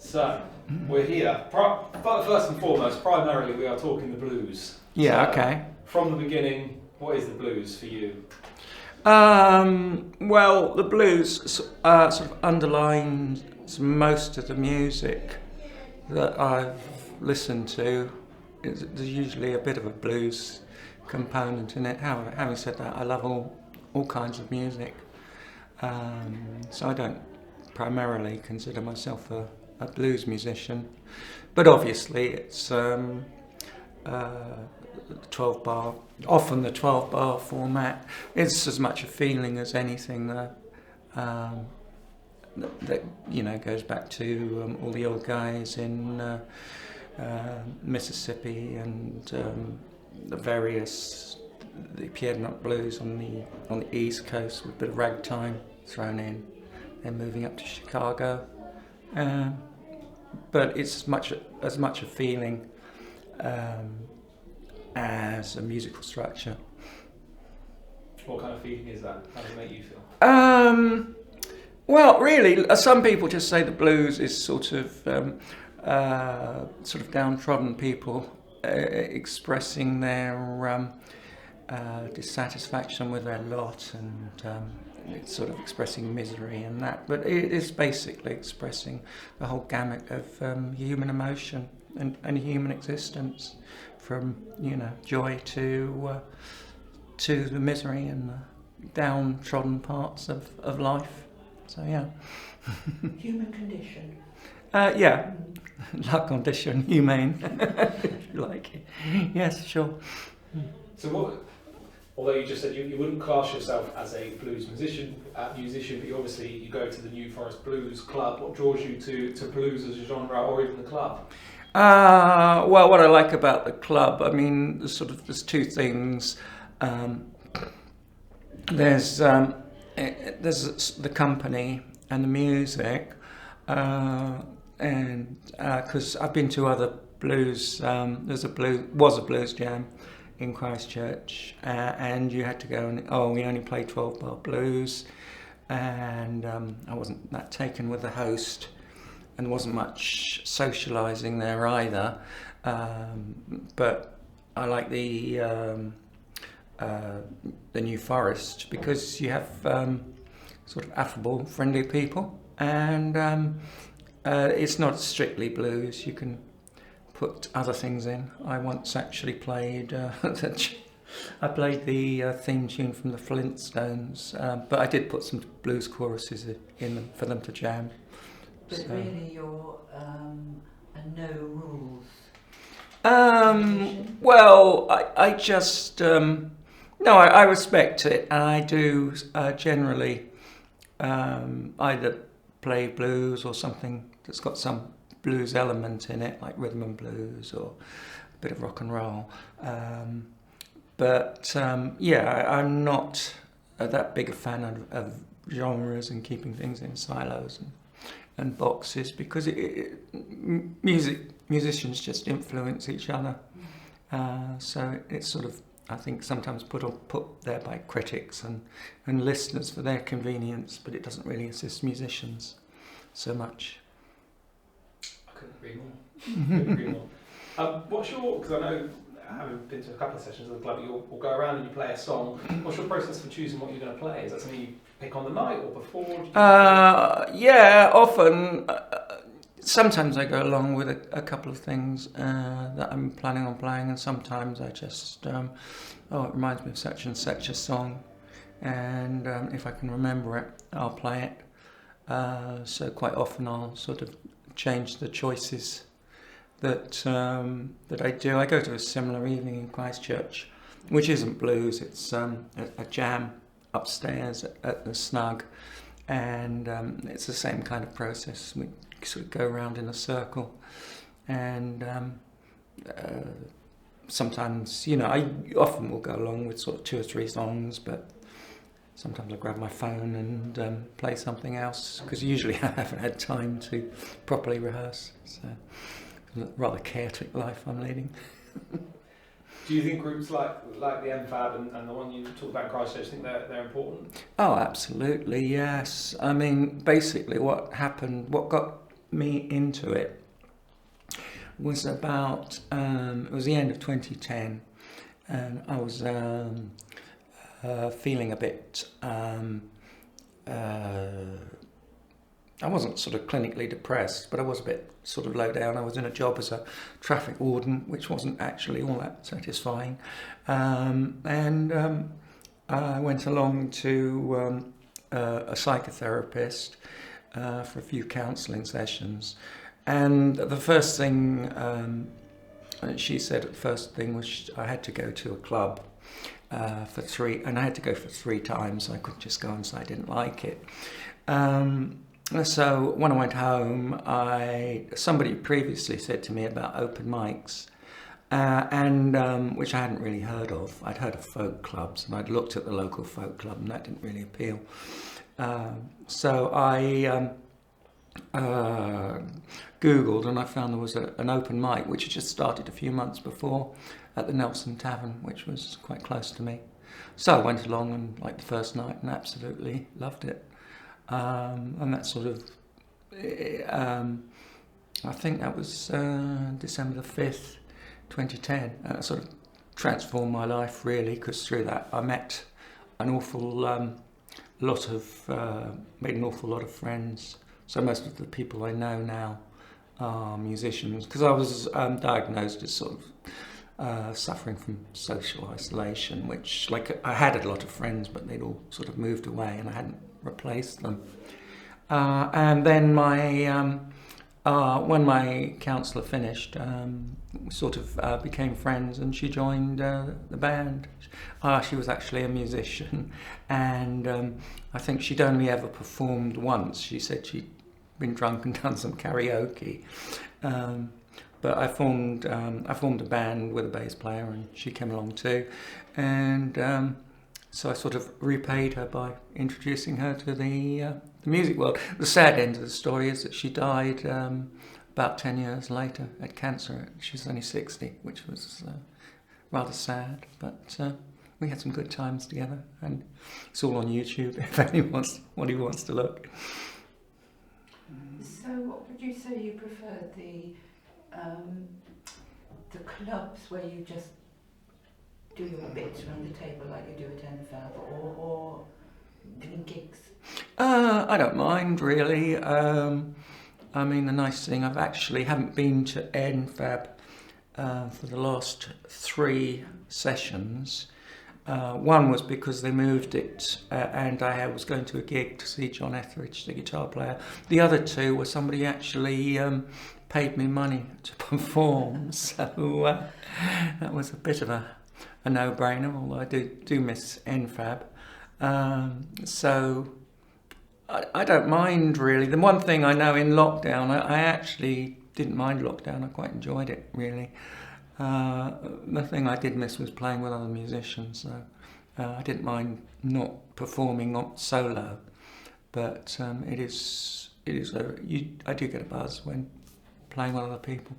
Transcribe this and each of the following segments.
So, we're here. First and foremost, primarily we are talking the blues. Yeah, So, okay. From the beginning, what is the blues for you? Well, the blues sort of underlines most of the music that I've listened to. There's usually a bit of a blues component in it. Having said that, I love all kinds of music. So I don't primarily consider myself a blues musician, but obviously it's 12 bar, often the 12 bar format. It's as much a feeling as anything that goes back to all the old guys in Mississippi and the Piedmont blues on the East Coast with a bit of ragtime thrown in, then moving up to Chicago. But it's as much a feeling as a musical structure. What kind of feeling is that? How does it make you feel? Well, really, some people just say the blues is sort of downtrodden people expressing their dissatisfaction with their lot and it's sort of expressing misery and that. But it is basically expressing the whole gamut of human emotion and human existence, from joy to the misery and the downtrodden parts of life. So yeah. Human condition. Yeah, la condition humaine, if you like it. Yes, sure. So although you just said you wouldn't class yourself as a blues musician, but you go to the New Forest Blues Club. What draws you to blues as a genre, or even the club? Well, what I like about the club, I mean, there's two things. There's the company and the music, and because I've been to other blues, was a blues jam in Christchurch, and you had to go and we only play 12 bar blues, and I wasn't that taken with the host, and there wasn't much socialising there either, but I like the New Forest because you have sort of affable, friendly people, and it's not strictly blues. You can put other things in. I once actually played I played the theme tune from the Flintstones, but I did put some blues choruses in them for them to jam. But really you're a no rules. Well, I just no, I respect it, and I do generally either play blues or something that's got some blues element in it, like rhythm and blues or a bit of rock and roll. But I'm not that big a fan of genres and keeping things in silos and boxes, because musicians just influence each other. So it's sort of, I think, sometimes put there by critics and listeners for their convenience, but it doesn't really assist musicians so much. I couldn't agree more. Because I know, having been to a couple of sessions of the club, you'll go around and you play a song. What's your process for choosing what you're going to play? Is that something you pick on the night or before? Yeah, often. Sometimes I go along with a couple of things that I'm planning on playing, and sometimes I just, it reminds me of such and such a song, and if I can remember it, I'll play it. So quite often I'll sort of change the choices that I do. I go to a similar evening in Christchurch, which isn't blues. It's a jam upstairs at the Snug, and it's the same kind of process. We sort of go around in a circle, and sometimes, I often will go along with sort of 2 or 3 songs, but sometimes I grab my phone and play something else, because usually I haven't had time to properly rehearse. So it's a rather chaotic life I'm leading. Do you think groups like the MFAB and the one you talked about in Christchurch, think they're important? Oh, absolutely, yes. I mean, basically what got me into it was about, it was the end of 2010, and I was feeling a bit, I wasn't sort of clinically depressed, but I was a bit sort of low down. I was in a job as a traffic warden, which wasn't actually all that satisfying. And I went along to a psychotherapist for a few counselling sessions. And the first thing she said at the first thing was I had to go to a club for 3, and I had to go for 3 times. So I couldn't just go and say I didn't like it. So when I went home, somebody previously said to me about open mics, and which I hadn't really heard of. I'd heard of folk clubs, and I'd looked at the local folk club, and that didn't really appeal. So I Googled, and I found there was an open mic which had just started a few months before at the Nelson Tavern, which was quite close to me. So I went along and liked the first night and absolutely loved it. And that sort of, I think that was December the 5th, 2010. It sort of transformed my life really, because through that I met an awful lot of, made an awful lot of friends. So most of the people I know now are musicians, because I was diagnosed as sort of suffering from social isolation, which, like, I had a lot of friends, but they'd all sort of moved away and I hadn't replaced them. And then when my counsellor finished, we sort of became friends, and she joined the band. She was actually a musician, and I think she'd only ever performed once. She said she'd been drunk and done some karaoke. But I formed a band with a bass player, and she came along too, and so I sort of repaid her by introducing her to the music world. The sad end of the story is that she died about 10 years later at cancer. She was only 60, which was rather sad, but we had some good times together, and it's all on YouTube if anyone wants to look. So what would you say you prefer, the clubs where you just do your bits around the table like you do at NFAB, or doing gigs? I don't mind really. I mean, the nice thing, I haven't been to NFAB for the last 3 sessions. One was because they moved it, and I was going to a gig to see John Etheridge, the guitar player. The other 2 were somebody actually paid me money to perform, so that was a bit of a no-brainer, although I do miss NFAB. So I don't mind really. The one thing I know in lockdown, I actually didn't mind lockdown. I quite enjoyed it really. The thing I did miss was playing with other musicians. So I didn't mind not performing solo, but I do get a buzz when playing with other people.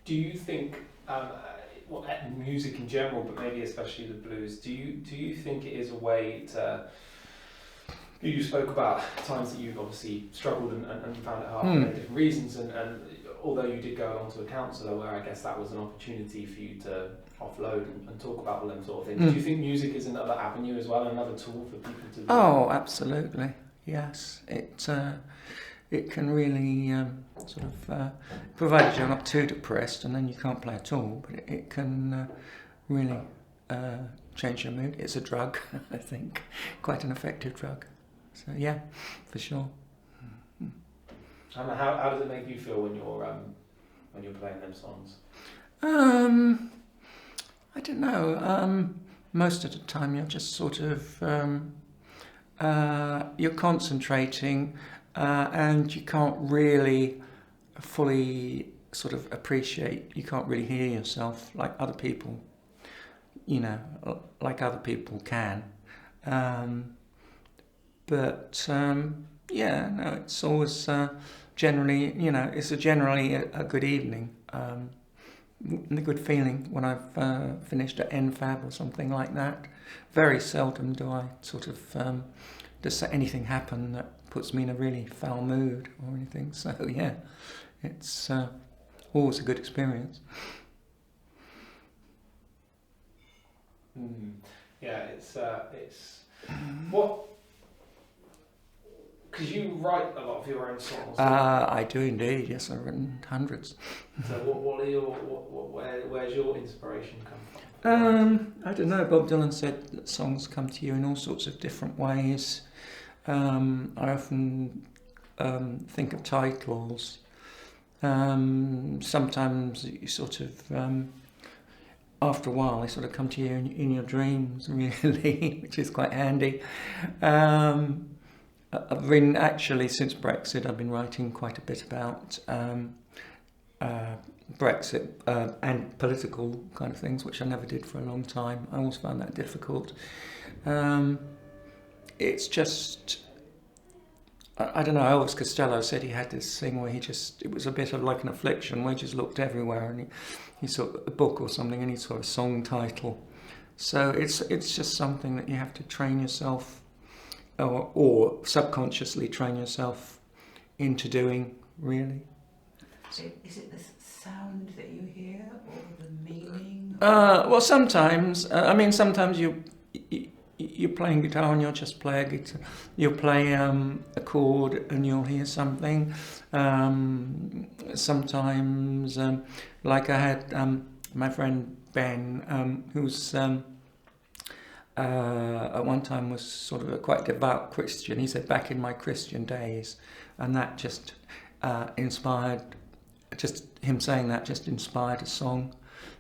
Do you think, music in general, but maybe especially the blues, do you think it is a way to... You spoke about times that you've obviously struggled and found it hard for many different reasons, and although you did go along to a counsellor, where I guess that was an opportunity for you to offload and talk about all them sort of things. Do you think music is another avenue as well, another tool for people to... Oh, absolutely, yes. It can really provided you're not too depressed and then you can't play at all, but it can really change your mood. It's a drug, I think, quite an effective drug. So yeah, for sure. And how does it make you feel when you're playing them songs? I don't know. Most of the time you're just sort of you're concentrating. And you can't really fully sort of appreciate, you can't really hear yourself like other people, like other people can. It's always generally, it's generally a good evening, and a good feeling when I've finished at NFAB or something like that. Very seldom do I sort of, does anything happen that puts me in a really foul mood or anything. So yeah, it's always a good experience. Yeah, it's what. Because you write a lot of your own songs. I do indeed. Yes, I've written hundreds. So what are your where's your inspiration come from? I don't know. Bob Dylan said that songs come to you in all sorts of different ways. I often think of titles. Sometimes you sort of, after a while, they sort of come to you in your dreams, really, which is quite handy. I've been actually, since Brexit, I've been writing quite a bit about Brexit and political kind of things, which I never did for a long time. I always found that difficult. It's just, I don't know, Elvis Costello said he had this thing where it was a bit of like an affliction where he just looked everywhere and he saw a book or something and he saw a song title. So it's just something that you have to train yourself or subconsciously train yourself into doing, really. So is it the sound that you hear or the meaning? Well, sometimes. Sometimes you're playing guitar and you'll just play a guitar. You'll play a chord and you'll hear something. Sometimes, like I had my friend Ben, who's at one time was sort of a quite devout Christian. He said, back in my Christian days, and that just inspired. Just him saying that just inspired a song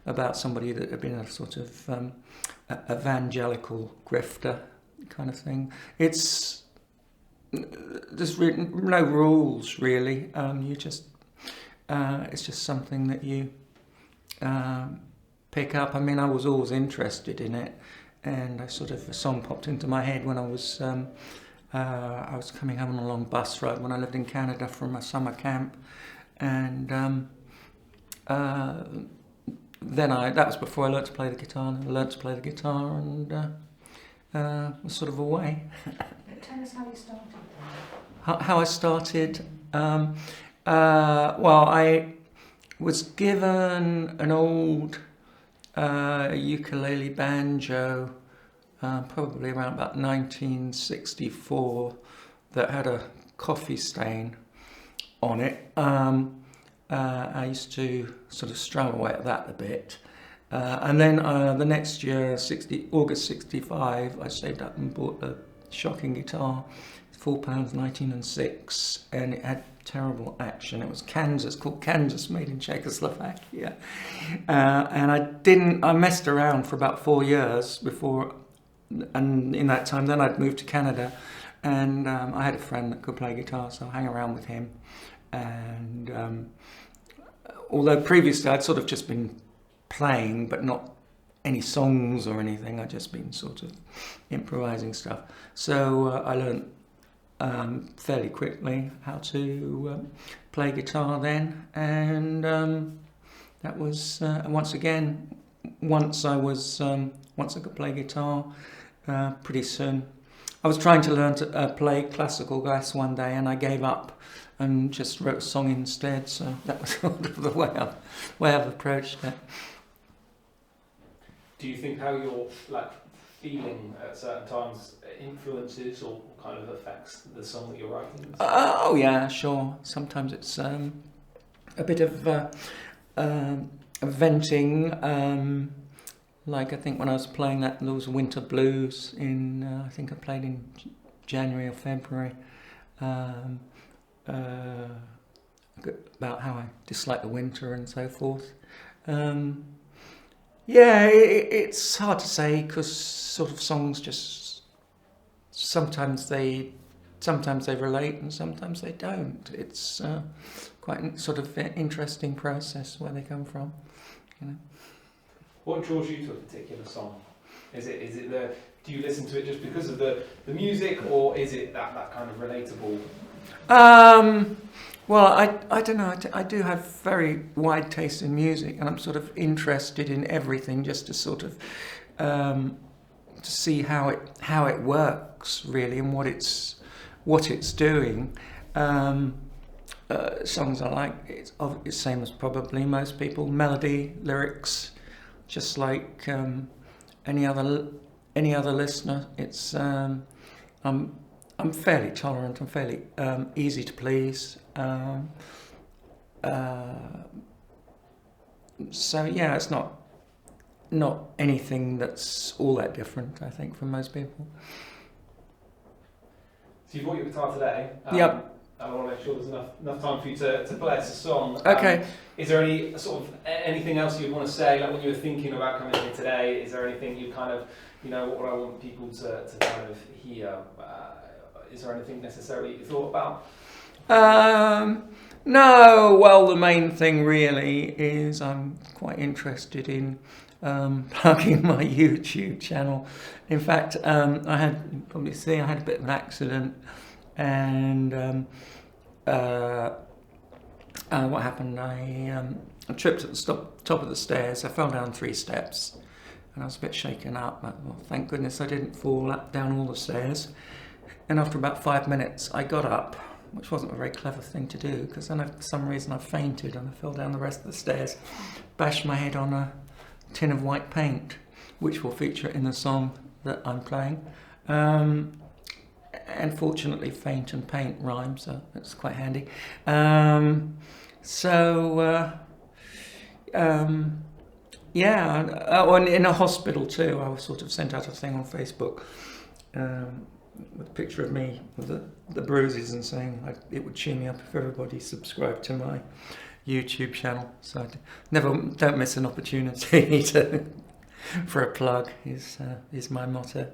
about somebody that had been a sort of evangelical grifter kind of thing. There's no rules really. It's just something that you pick up. I mean, I was always interested in it, and a song popped into my head when I was coming home on a long bus ride when I lived in Canada from a summer camp. And then that was before I learnt to play the guitar. And I learnt to play the guitar and was sort of away. Tell us how you started. How I started? Well, I was given an old ukulele banjo, probably around about 1964, that had a coffee stain on it. I used to sort of strum away at that a bit. And then the next year, August 65, I saved up and bought a shocking guitar, £4, 19 6, and it had terrible action. It was called Kansas, made in Czechoslovakia. And I messed around for about 4 years before, and in that time then I'd moved to Canada, and I had a friend that could play guitar, so I hang around with him. And although previously I'd sort of just been playing, but not any songs or anything, I'd just been sort of improvising stuff. So I learned fairly quickly how to play guitar then, and that was once I could play guitar, pretty soon. I was trying to learn to play classical bass one day, and I gave up and just wrote a song instead. So that was sort of the way I've approached it. Do you think how you're feeling at certain times influences or kind of affects the song that you're writing? Oh yeah, sure. Sometimes it's a bit of venting. Like I think when I was playing those Winter Blues in, I think I played in January or February, about how I dislike the winter and so forth. Yeah, it's hard to say because sort of songs just sometimes they relate and sometimes they don't. It's quite a sort of interesting process where they come from, you know. What draws you to a particular song? Is it do you listen to it just because of the music, or is it that kind of relatable? Well, I don't know. I do have very wide taste in music, and I'm sort of interested in everything just to sort of to see how it works really, and what its what it's doing. Songs I like, it's same as probably most people. Melody, lyrics, just like any other listener. It's I'm fairly tolerant. I'm fairly easy to please. So yeah, it's not anything that's all that different, I think, from most people. So you brought your guitar today. Yep. I want to make sure there's enough time for you to play us a song. Okay. Is there any sort of anything else you'd want to say, like when you were thinking about coming here today? Is there anything you kind of, what I want people to kind of hear? Is there anything necessarily you thought about? No. Well, the main thing really is I'm quite interested in plugging my YouTube channel. In fact, you probably see I had a bit of an accident, and what happened? I tripped at the top of the stairs. I fell down 3 steps, and I was a bit shaken up. But, well, thank goodness I didn't fall down all the stairs. And after about 5 minutes, I got up, which wasn't a very clever thing to do, because then for some reason I fainted and I fell down the rest of the stairs, bashed my head on a tin of white paint, which will feature in the song that I'm playing. And fortunately, faint and paint rhyme, so that's quite handy. Yeah, and in a hospital too, I was sort of sent out a thing on Facebook with a picture of me with the bruises, and saying it would cheer me up if everybody subscribed to my YouTube channel. So don't miss an opportunity for a plug is my motto.